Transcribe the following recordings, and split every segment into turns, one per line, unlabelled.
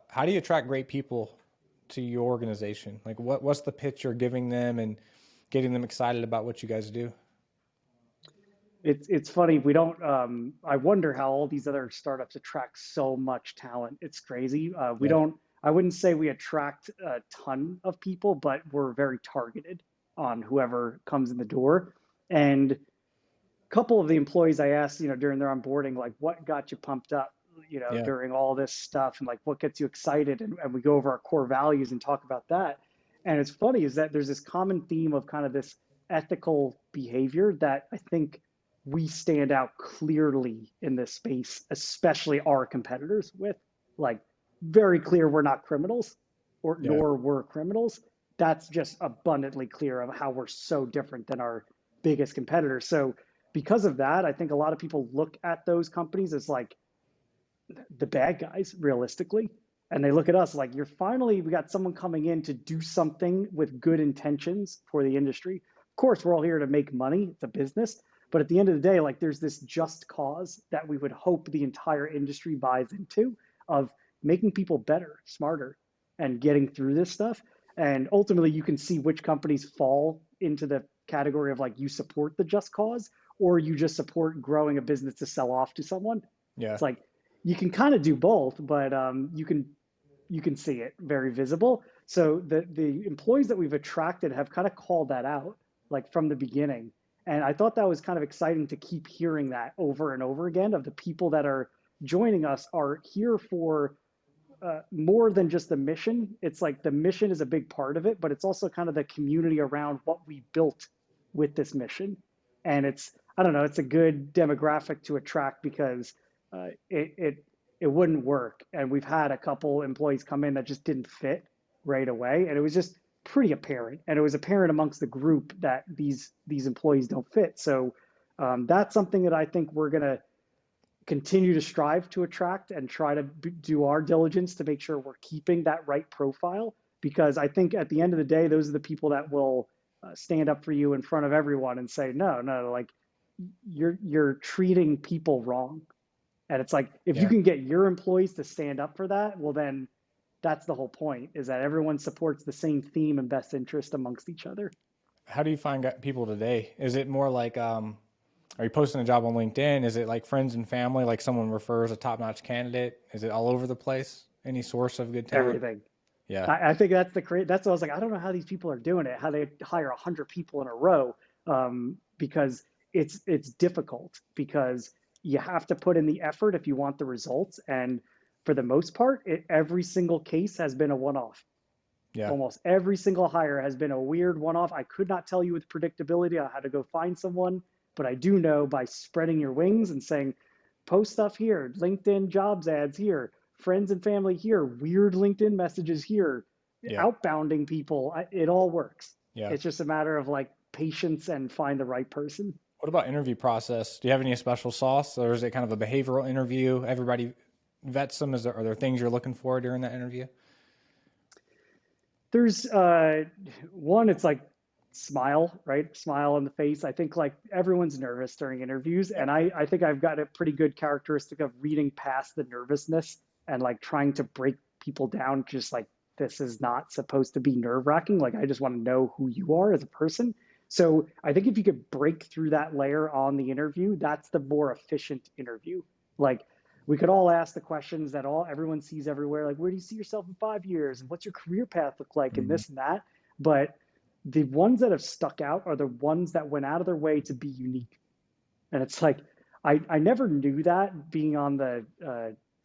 How do you attract great people to your organization? Like what's the pitch you're giving them and getting them excited about what you guys do?
It's funny. We don't. I wonder how all these other startups attract so much talent. It's crazy. We
Yeah.
don't. I wouldn't say we attract a ton of people, but we're very targeted on whoever comes in the door. And a couple of the employees I asked, during their onboarding, like, what got you pumped up,
Yeah.
during all this stuff, and like, what gets you excited, and we go over our core values and talk about that. And it's funny is that there's this common theme of kind of this ethical behavior that I think we stand out clearly in this space, especially our competitors with like very clear we're not criminals or
Yeah.
nor we're criminals. That's just abundantly clear of how we're so different than our biggest competitors. So because of that, I think a lot of people look at those companies as like the bad guys realistically. And they look at us like, we got someone coming in to do something with good intentions for the industry. Of course, we're all here to make money, it's a business. But at the end of the day, like there's this just cause that we would hope the entire industry buys into of making people better, smarter, and getting through this stuff. And ultimately, you can see which companies fall into the category of like you support the just cause or you just support growing a business to sell off to someone.
Yeah.
It's like you can kind of do both, but you can see it very visible. So the employees that we've attracted have kind of called that out like from the beginning. And I thought that was kind of exciting to keep hearing that over and over again of the people that are joining us are here for more than just the mission. It's like the mission is a big part of it, but it's also kind of the community around what we built with this mission. And I don't know, it's a good demographic to attract because it wouldn't work. And we've had a couple employees come in that just didn't fit right away, and it was just pretty apparent. And it was apparent amongst the group that these employees don't fit. So that's something that I think we're gonna continue to strive to attract and try to do our diligence to make sure we're keeping that right profile. Because I think at the end of the day, those are the people that will stand up for you in front of everyone and say, no, no, like you're treating people wrong. And it's like, if you
Yeah.
can get your employees to stand up for that, well, then that's the whole point is that everyone supports the same theme and best interest amongst each other.
How do you find people today? Is it more like, are you posting a job on LinkedIn? Is it like friends and family, like someone refers a top-notch candidate? Is it all over the place? Any source of good talent?
Everything.
Yeah.
I think that's what I was like. I don't know how these people are doing it, how they hire 100 people in a row, because it's difficult because you have to put in the effort if you want the results. And for the most part, every single case has been a one-off.
Yeah.
Almost every single hire has been a weird one-off. I could not tell you with predictability on how to go find someone, but I do know by spreading your wings and saying, post stuff here, LinkedIn jobs ads here, friends and family here, weird LinkedIn messages here,
Yeah.
outbounding people, it all works.
Yeah.
It's just a matter of like patience and find the right person.
What about interview process? Do you have any special sauce, or is it kind of a behavioral interview? Everybody vets them. Are there things you're looking for during that interview?
There's one, it's like smile, right? Smile on the face. I think like everyone's nervous during interviews,
Yeah.
and I think I've got a pretty good characteristic of reading past the nervousness and like trying to break people down, just like this is not supposed to be nerve-wracking. Like I just want to know who you are as a person. So I think if you could break through that layer on the interview, that's the more efficient interview. Like we could all ask the questions that all everyone sees everywhere, like where do you see yourself in 5 years and what's your career path look like and
Hmm.
this and that. But the ones that have stuck out are the ones that went out of their way to be unique. And it's like I never knew that being on the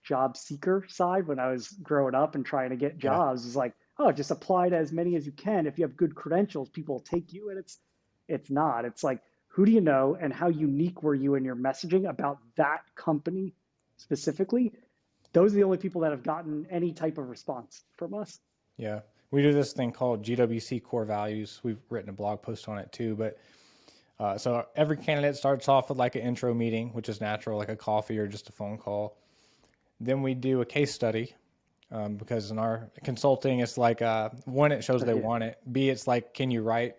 job seeker side when I was growing up and trying to get
Yeah.
jobs. Is like, oh, just apply to as many as you can. If you have good credentials, people will take you. And it's not. It's like, who do you know and how unique were you in your messaging about that company specifically? Those are the only people that have gotten any type of response from us.
Yeah. We do this thing called GWC Core Values. We've written a blog post on it too. But so every candidate starts off with like an intro meeting, which is natural, like a coffee or just a phone call. Then we do a case study because in our consulting, it's like one, it shows they
Yeah.
want it. B, it's like, can you write?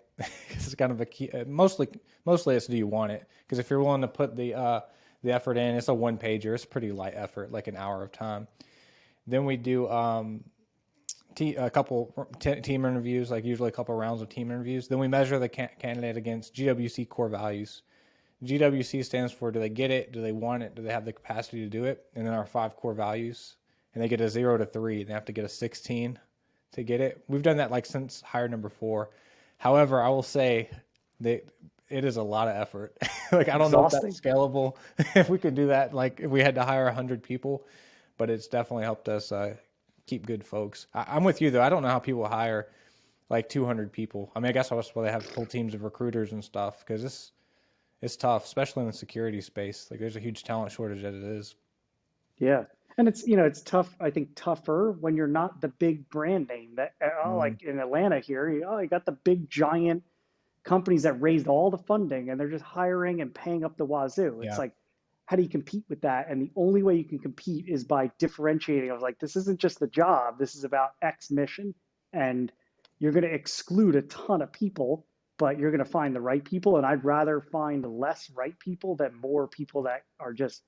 It's kind of a key. Mostly it's do you want it? Because if you're willing to put the effort in, it's a one pager. It's pretty light effort, like an hour of time. Then we do a couple team interviews, like usually a couple rounds of team interviews. Then we measure the candidate against GWC Core Values. GWC stands for, do they get it? Do they want it? Do they have the capacity to do it? And then our 5 core values. And they get a 0 to 3. They have to get a 16 to get it. We've done that like since hire number 4. However, I will say that it is a lot of effort. Like, I don't know if
Exhausting.
that's scalable, if we could do that, like if we had to hire 100 people, but it's definitely helped us keep good folks. I'm with you though. I don't know how people hire like 200 people. I mean, I guess that's why they have full teams of recruiters and stuff, because it's tough, especially in the security space. Like, there's a huge talent shortage as it is.
Yeah. And it's, it's tough, I think tougher when you're not the big brand name that,
Mm,
like in Atlanta here, you got the big giant companies that raised all the funding and they're just hiring and paying up the wazoo. It's
yeah.
like, how do you compete with that? And the only way you can compete is by differentiating. I was like, this isn't just the job, this is about X mission. And you're going to exclude a ton of people, but you're going to find the right people. And I'd rather find less right people than more people that are just,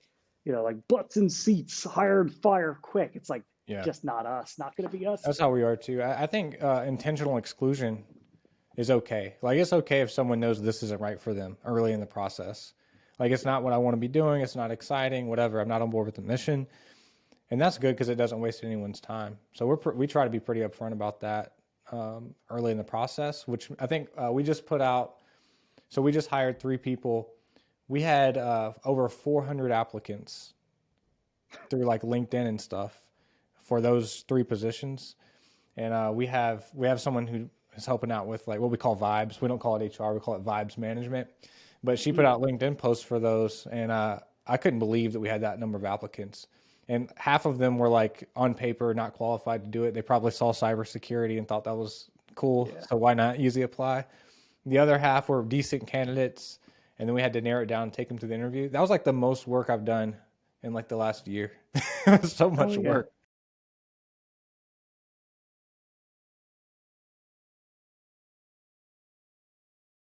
like butts in seats, hire and fire quick. It's like,
Yeah.
just not us, not going to be us.
That's how we are too. I think intentional exclusion is okay. Like, it's okay if someone knows this isn't right for them early in the process. Like, it's not what I want to be doing. It's not exciting, whatever. I'm not on board with the mission. And that's good because it doesn't waste anyone's time. So we try to be pretty upfront about that early in the process, which I think we just put out. So we just hired 3 people. We had over 400 applicants through like LinkedIn and stuff for those 3 positions. And we have someone who is helping out with like what we call vibes. We don't call it HR, we call it vibes management. But she put out LinkedIn posts for those, and I couldn't believe that we had that number of applicants. And half of them were like on paper not qualified to do it. They probably saw cybersecurity and thought that was cool,
Yeah.
so why not easy apply? The other half were decent candidates, and then we had to narrow it down and take them to the interview. That was like the most work I've done in like the last year. It was so
Oh
much
yeah.
work.